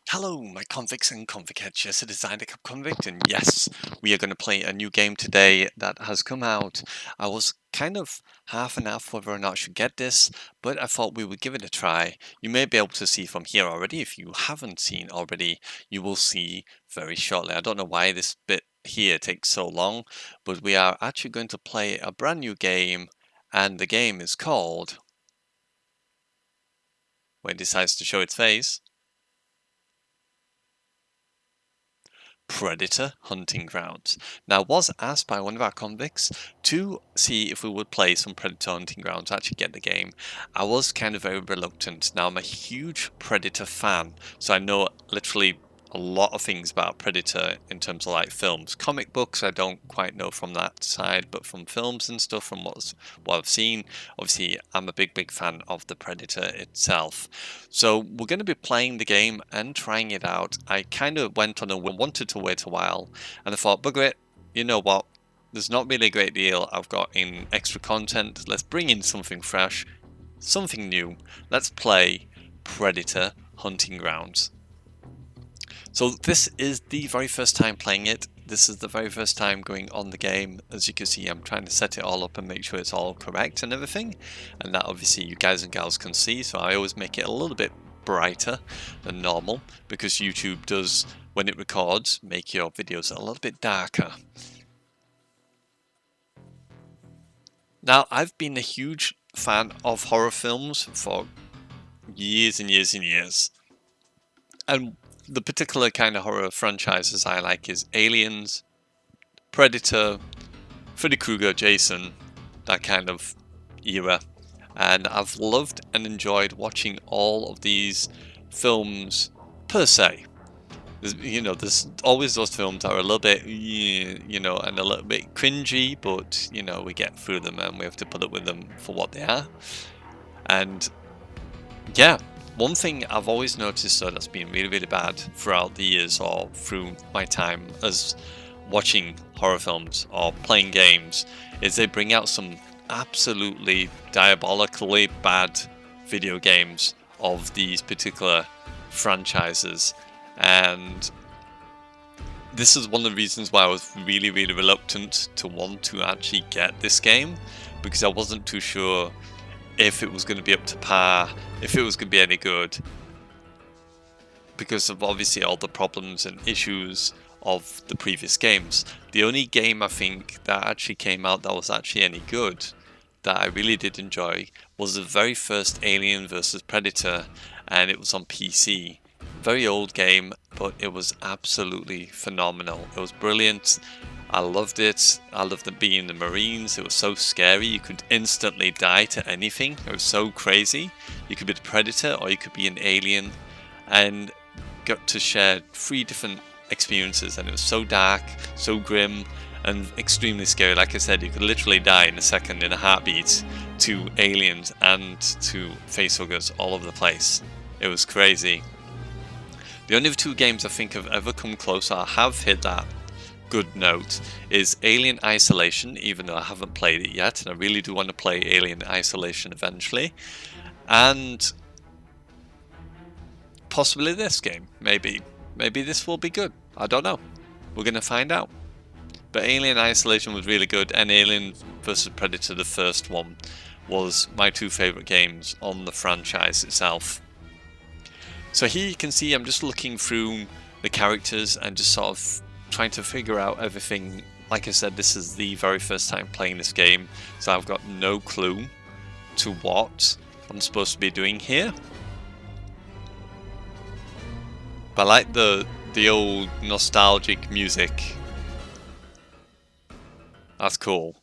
Hello, my convicts and convicts. Yes, it is I, the convict, and yes, we are going to play a new game today that has come out. I was kind of half and half whether or not I should get this, but I thought we would give it a try. You may be able to see from here already. If you haven't seen already, you will see very shortly. I don't know why this bit here takes so long, but we are actually going to play a brand new game, and the game is called, when it decides to show its face, Predator Hunting Grounds. Now, I was asked by one of our convicts to see if we would play some Predator Hunting Grounds, actually get the game. I was kind of very reluctant. Now, I'm a huge Predator fan, so I know literally a lot of things about Predator in terms of like films. Comic books, I don't quite know from that side, but from films and stuff, from what I've seen, obviously I'm a big fan of the Predator itself. So we're going to be playing the game and trying it out. I kind of went on wanted to wait a while, and I thought, bugger it, you know what, there's not really a great deal I've got in extra content. Let's bring in something fresh, something new. Let's play Predator Hunting Grounds. So this is the very first time playing it. This is the very first time going on the game. As you can see, I'm trying to set it all up and make sure it's all correct and everything. And that obviously you guys and gals can see. So I always make it a little bit brighter than normal, because YouTube does, when it records, make your videos a little bit darker. Now, I've been a huge fan of horror films for years and years and years. And the particular kind of horror franchises I like is Aliens, Predator, Freddy Krueger, Jason, that kind of era. And I've loved and enjoyed watching all of these films per se. There's always those films that are a little bit, and a little bit cringy, but, we get through them and we have to put up with them for what they are. And yeah. One thing I've always noticed that's been really bad throughout the years or through my time as watching horror films or playing games is they bring out some absolutely diabolically bad video games of these particular franchises. And this is one of the reasons why I was really reluctant to want to actually get this game, because I wasn't too sure if it was going to be up to par, if it was going to be any good, because of obviously all the problems and issues of the previous games. The only game I think that actually came out that was actually any good, that I really did enjoy, was the very first Alien vs Predator, and it was on PC. Very old game, but it was absolutely phenomenal. It was brilliant. I loved it. I loved it being in the Marines. It was so scary. You could instantly die to anything. It was so crazy. You could be the Predator or you could be an alien, and got to share 3 different experiences. And it was so dark, so grim, and extremely scary. Like I said, you could literally die in a second, in a heartbeat, to aliens and to facehuggers all over the place. It was crazy. The only 2 games I think have ever come close, or have hit that good note, is Alien Isolation, even though I haven't played it yet, and I really do want to play Alien Isolation eventually, and possibly this game. Maybe this will be good. I don't know. We're going to find out. But Alien Isolation was really good, and Alien vs Predator, the first one, was my 2 favorite games on the franchise itself. So here you can see I'm just looking through the characters and just sort of trying to figure out everything. Like I said, this is the very first time playing this game, so I've got no clue to what I'm supposed to be doing here. But I like the old nostalgic music. That's cool.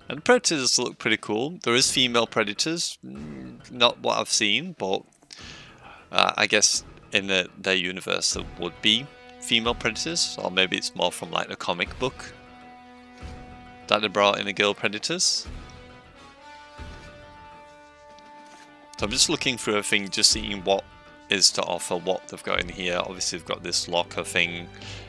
And the predators look pretty cool. There is female predators, not what I've seen, but I guess in their universe there would be female predators, or maybe it's more from like the comic book that they brought in the girl predators. So I'm just looking through everything, just seeing what is to offer, what they've got in here. Obviously they've got this locker thing,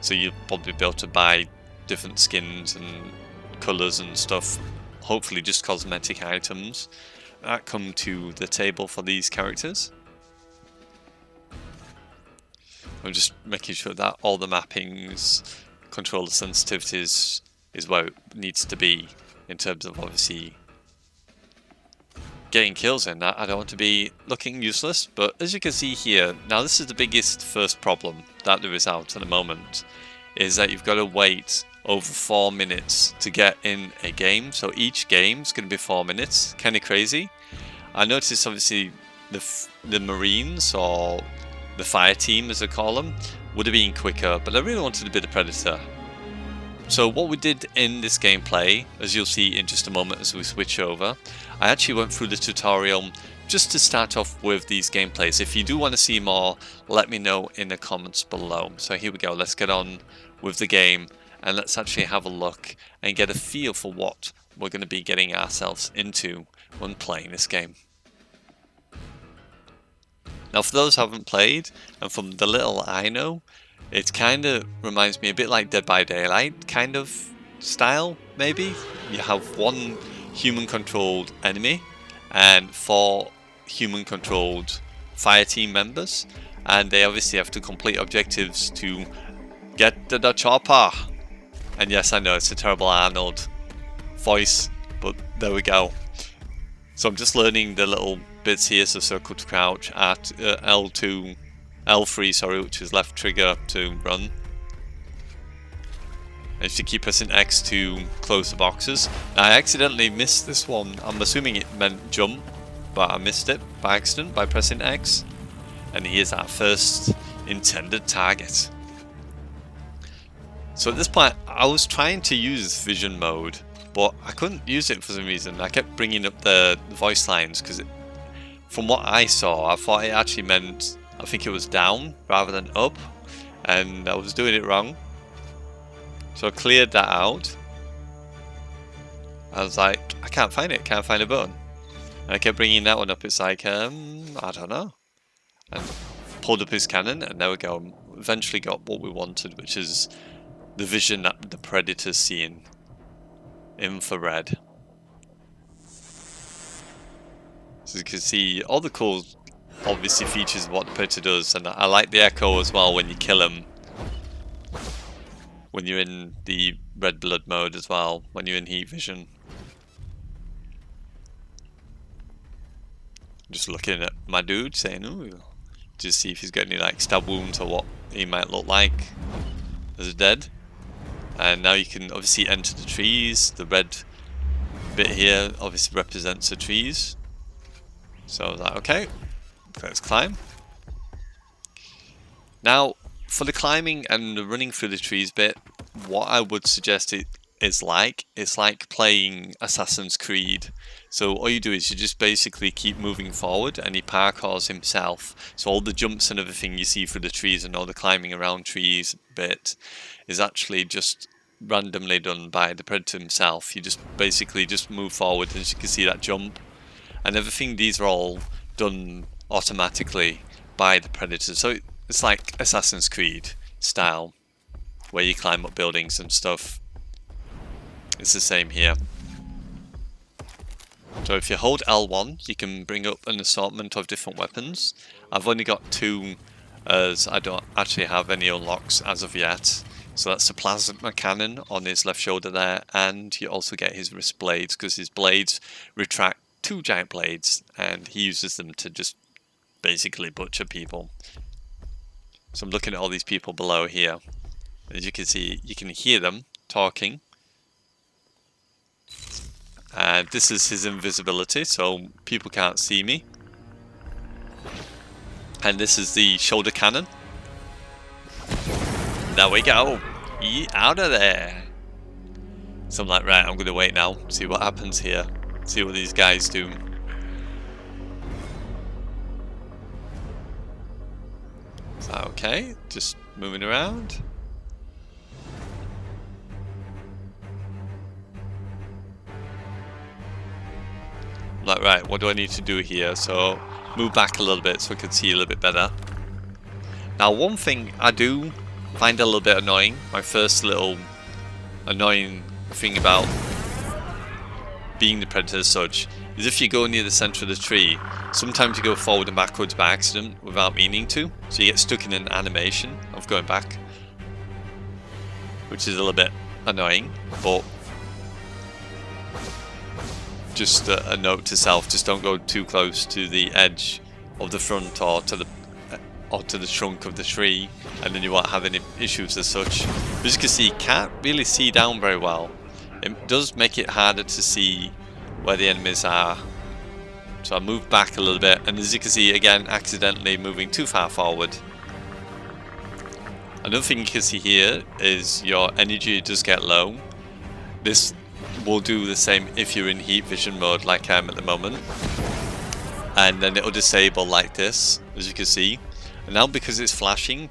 so you'll probably be able to buy different skins and colours and stuff, hopefully just cosmetic items, that come to the table for these characters. I'm just making sure that all the mappings, control the sensitivities is where it needs to be in terms of obviously getting kills in. I don't want to be looking useless, but as you can see here, now this is the biggest first problem that there is out at the moment, is that you've got to wait over 4 minutes to get in a game. So each game's going to be 4 minutes, kind of crazy. I noticed obviously the Marines, or the fire team as they call them, would have been quicker, but I really wanted to be the Predator. So what we did in this gameplay, as you'll see in just a moment as we switch over, I actually went through the tutorial just to start off with these gameplays. If you do want to see more, let me know in the comments below. So here we go, let's get on with the game and let's actually have a look and get a feel for what we're going to be getting ourselves into when playing this game. Now for those who haven't played, and from the little I know, it kind of reminds me a bit like Dead by Daylight kind of style, maybe. You have one human-controlled enemy and 4 human-controlled fire team members, and they obviously have to complete objectives to get to the chopper. And yes, I know it's a terrible Arnold voice, but there we go. So I'm just learning the little bits here. So circle to crouch, at L3, sorry, which is left trigger to run. And you keep pressing X to close the boxes. Now, I accidentally missed this one. I'm assuming it meant jump, but I missed it by accident by pressing X. And here's our first intended target. So at this point, I was trying to use vision mode, but I couldn't use it for some reason. I kept bringing up the voice lines because from what I saw, I thought it actually meant, I think it was down rather than up, and I was doing it wrong. So I cleared that out. I was like, I can't find it, can't find a button. And I kept bringing that one up. It's like, I don't know. And pulled up his cannon, and there we go. Eventually got what we wanted, which is the vision that the Predator's seeing. Infrared. So you can see all the cool, obviously, features of what the Predator does, and I like the echo as well when you kill him. When you're in the red blood mode as well, when you're in heat vision. Just looking at my dude, saying, ooh, just see if he's got any like stab wounds or what he might look like as dead. And now you can obviously enter the trees. The red bit here obviously represents the trees. So I was like, okay, let's climb. Now, for the climbing and the running through the trees bit, what I would suggest it is like, it's like playing Assassin's Creed. So all you do is you just basically keep moving forward, and he parkours himself. So all the jumps and everything you see through the trees and all the climbing around trees bit is actually just randomly done by the Predator himself. You just basically just move forward, as you can see that jump. And everything, these are all done automatically by the Predator. So it's like Assassin's Creed style, where you climb up buildings and stuff. It's the same here. So if you hold L1, you can bring up an assortment of different weapons. I've only got 2, as I don't actually have any unlocks as of yet. So that's the plasma cannon on his left shoulder there, and you also get his wrist blades, because his blades retract 2 giant blades, and he uses them to just basically butcher people. So I'm looking at all these people below here. As you can see, you can hear them talking. And this is his invisibility, so people can't see me. And this is the shoulder cannon. There we go. Out of there. So I'm like, right, I'm going to wait now, see what happens here. See what these guys do. Is that okay? Just moving around. Like, right, what do I need to do here? So move back a little bit so I can see a little bit better. Now, one thing I do find a little bit annoying, my first little annoying thing about being the predator as such, is if you go near the center of the tree, sometimes you go forward and backwards by accident without meaning to, so you get stuck in an animation of going back, which is a little bit annoying, but just a note to self, just don't go too close to the edge of the front or to the trunk of the tree, and then you won't have any issues as such. As you can see, you can't really see down very well. It does make it harder to see where the enemies are. So I moved back a little bit, and as you can see, again, accidentally moving too far forward. Another thing you can see here is your energy does get low. This will do the same if you're in heat vision mode like I am at the moment. And then it'll disable like this, as you can see. And now because it's flashing,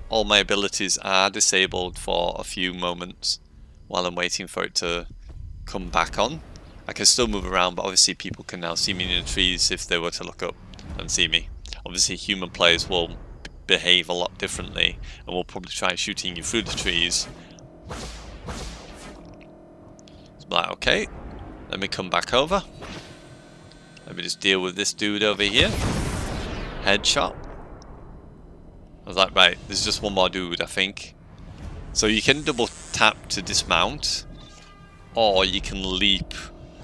all my abilities are disabled for a few moments while I'm waiting for it to come back on. I can still move around, but obviously people can now see me in the trees if they were to look up and see me. Obviously human players will behave a lot differently and will probably try shooting you through the trees. It's like, okay, let me come back over. Let me just deal with this dude over here. Headshot. I was like, right, there's just one more dude, I think. So you can double tap to dismount, or you can leap.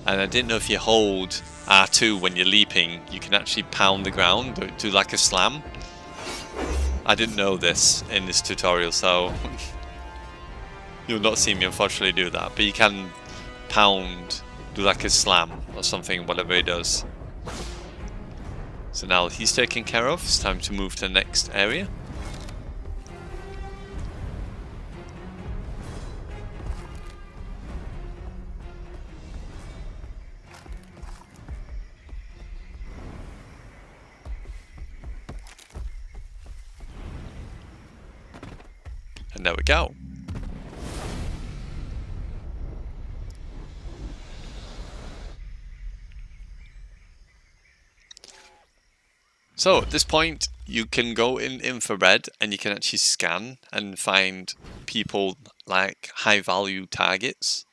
And I didn't know if you hold R2 when you're leaping, you can actually pound the ground, or do like a slam. I didn't know this in this tutorial, so you'll not see me unfortunately do that. But you can pound, do like a slam or something, whatever he does. So now he's taken care of, it's time to move to the next area. And there we go. So at this point you can go in infrared and you can actually scan and find people like high value targets,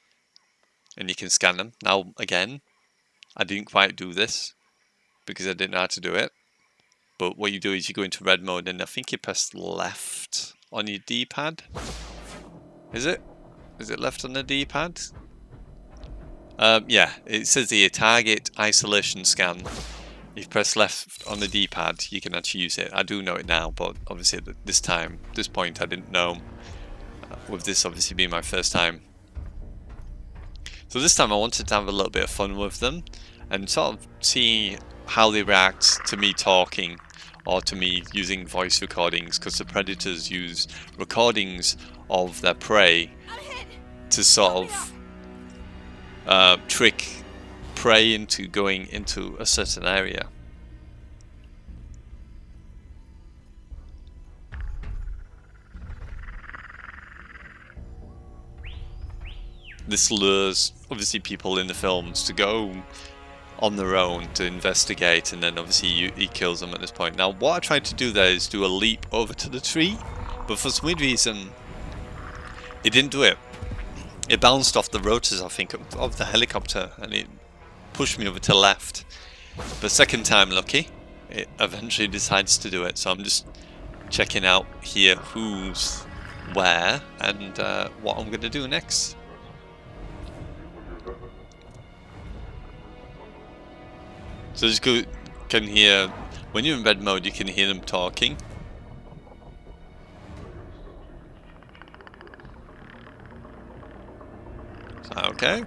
and you can scan them. Now again, I didn't quite do this because I didn't know how to do it, but what you do is you go into red mode and I think you press left on your D-pad. Is it left on the D-pad? Yeah, it says here target isolation scan. If you press left on the D-pad, you can actually use it. I do know it now, but obviously at this point, I didn't know. With this obviously being my first time. So this time I wanted to have a little bit of fun with them and sort of see how they react to me talking or to me using voice recordings, because the predators use recordings of their prey to sort of trick prey into going into a certain area. This lures obviously people in the films to go on their own to investigate, and then obviously he kills them at this point. Now what I tried to do there is do a leap over to the tree, but for some weird reason it didn't do it. It bounced off the rotors, I think, of the helicopter, and it pushed me over to the left. But second time lucky, it eventually decides to do it. So I'm just checking out here who's where and what I'm going to do next. So just can hear, when you're in red mode, you can hear them talking. So, okay.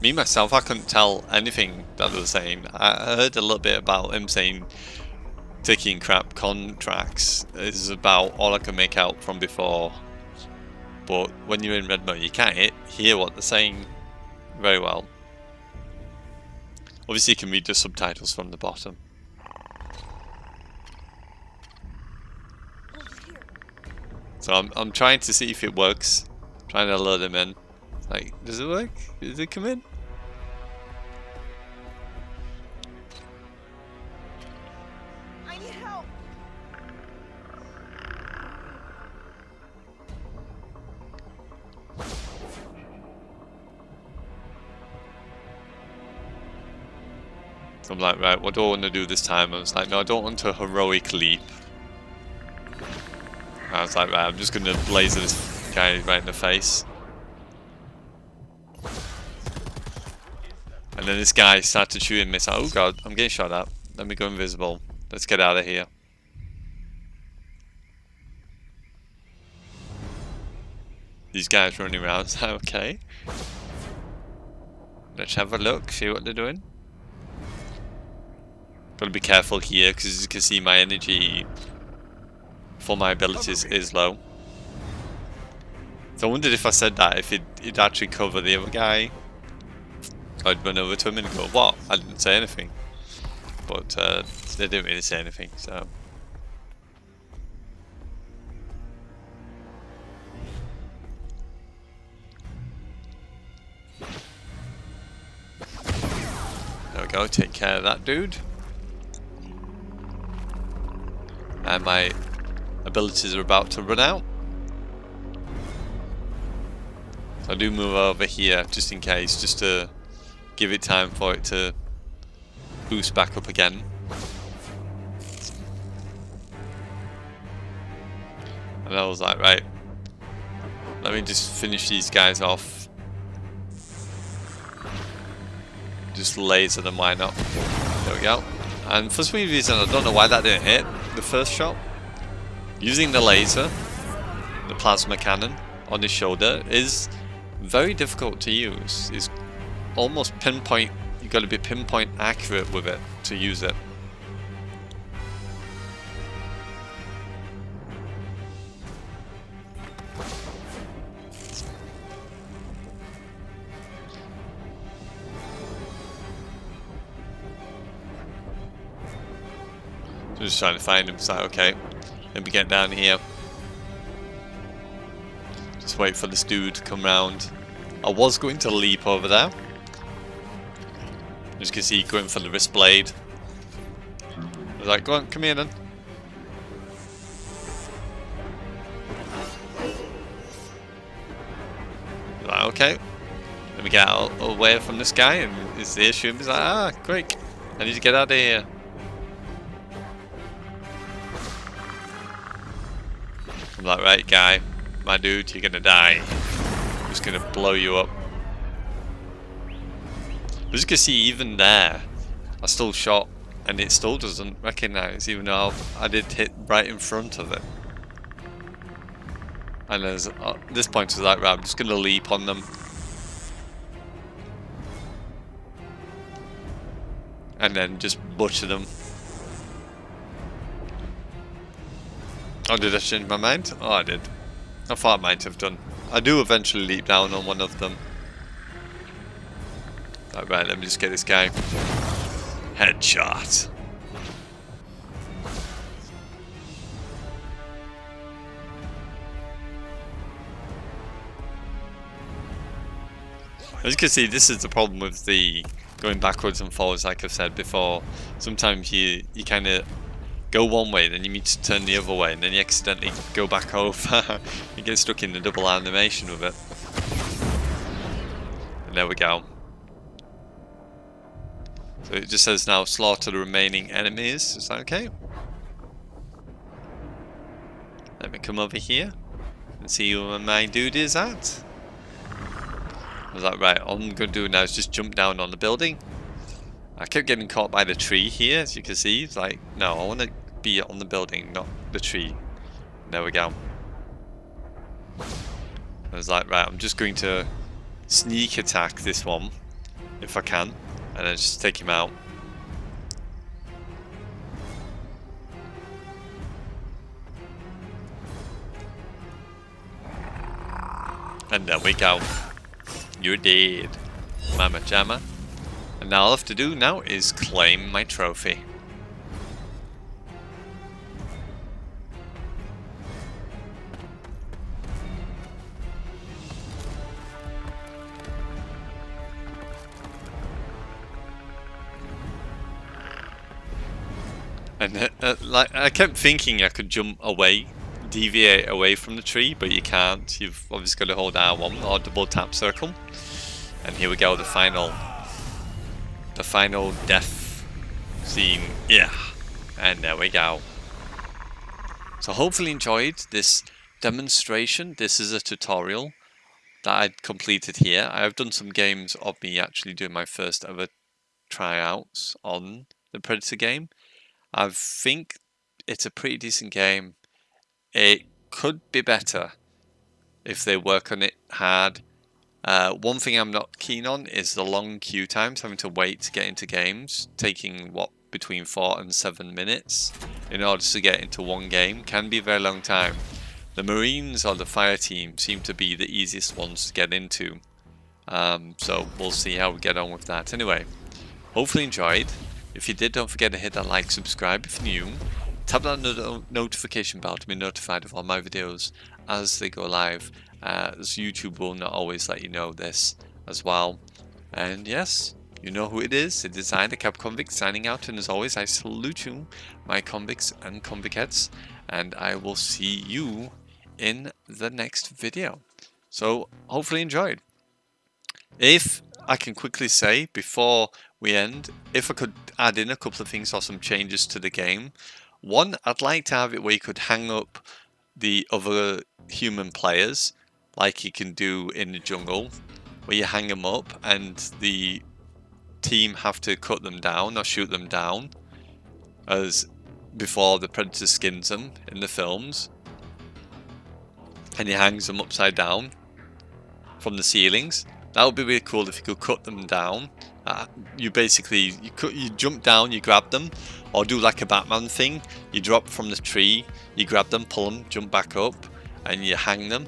Me myself, I couldn't tell anything that they were saying. I heard a little bit about him saying taking crap contracts is about all I can make out from before. But when you're in red mode, you can't hear what they're saying very well. Obviously you can read the subtitles from the bottom. So I'm trying to see if it works. I'm trying to lure them in. Like, does it work? Does it come in? I need help. So I'm like, right, what do I want to do this time? I was like, no, I don't want a heroic leap. I was like, right, I'm just going to laser this guy right in the face. And then this guy started shooting me. So, oh god, I'm getting shot at. Let me go invisible. Let's get out of here. These guys running around. So, okay. Let's have a look, see what they're doing. Gotta be careful here, because as you can see, my energy for my abilities is low. So I wondered if I said that, if it'd actually cover the other guy. I'd run over to him and go, what? I didn't say anything. But they didn't really say anything, so. There we go, take care of that dude. And my abilities are about to run out. So I do move over here just in case, just to give it time for it to boost back up again. And I was like, right, let me just finish these guys off. Just laser them, why not? There we go. And for some reason, I don't know why that didn't hit the first shot. Using the laser, the plasma cannon on his shoulder is very difficult to use. It's almost pinpoint, you've got to be pinpoint accurate with it to use it. So just trying to find him, so okay, let me get down here. Just wait for this dude to come round. I was going to leap over there. As you can see, going for the wrist blade. I was like, go on, come here then. Like, okay, let me get out away from this guy, and his ear shooting. He's like, ah, quick, I need to get out of here. I'm like, right guy, my dude, you're gonna die. I'm just gonna blow you up. But as you can see, even there, I still shot, and it still doesn't recognize, even though I did hit right in front of it. And as this point was like, right, I'm just gonna leap on them. And then just butcher them. Oh, did I change my mind? Oh, I did. I thought I might have done. I do eventually leap down on one of them. Right, let me just get this guy. Headshot. As you can see, this is the problem with the going backwards and forwards, like I've said before. Sometimes you kind of go one way, then you need to turn the other way, and then you accidentally go back over. You get stuck in the double animation with it. And there we go. So it just says now slaughter the remaining enemies. Is that okay? Let me come over here and see where my dude is at. I was like, right, all I'm going to do now is just jump down on the building. I kept getting caught by the tree here, as you can see. It's like, no, I want to be on the building, not the tree. There we go. I was like, right, I'm just going to sneak attack this one, if I can, and then just take him out. And there we go. You're dead, Mama Jamma. And now all I have to do now is claim my trophy. And like I kept thinking I could jump away, deviate away from the tree, but you can't. You've obviously got to hold R1 or double tap circle. And here we go, the final death scene. Yeah, and there we go. So hopefully enjoyed this demonstration. This is a tutorial that I'd completed here. I have done some games of me actually doing my first ever tryouts on the Predator game. I think it's a pretty decent game. It could be better if they work on it hard. One thing I'm not keen on is the long queue times, having to wait to get into games, taking what, between 4 and 7 minutes in order to get into one game. Can be a very long time. The Marines or the fire team seem to be the easiest ones to get into. So we'll see how we get on with that. Anyway, hopefully enjoyed. If you did, don't forget to hit that like, subscribe if you're new. Tap that notification bell to be notified of all my videos as they go live, as YouTube will not always let you know this as well. And yes, you know who it is. It is I, the Cap Convict, signing out, and as always, I salute you, my convicts and convicettes, and I will see you in the next video. So hopefully enjoyed. If I can quickly say before we end, if I could add in a couple of things or some changes to the game. One, I'd like to have it where you could hang up the other human players like you can do in the jungle, where you hang them up and the team have to cut them down or shoot them down as before the Predator skins them in the films, and he hangs them upside down from the ceilings. That would be really cool if you could cut them down. You basically you jump down, you grab them, or do like a Batman thing. You drop from the tree, you grab them, pull them, jump back up, and you hang them.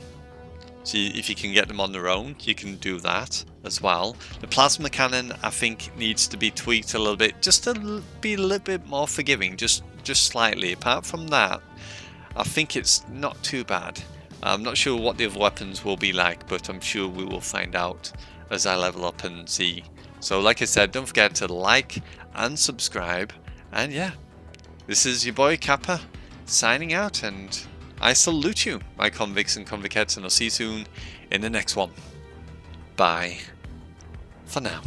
So if you can get them on their own, you can do that as well. The plasma cannon, I think, needs to be tweaked a little bit, just to be a little bit more forgiving, just slightly. Apart from that, I think it's not too bad. I'm not sure what the other weapons will be like, but I'm sure we will find out as I level up and see. So like I said, don't forget to like and subscribe. And yeah, this is your boy Kappa signing out, and I salute you, my convicts and convicettes, and I'll see you soon in the next one. Bye for now.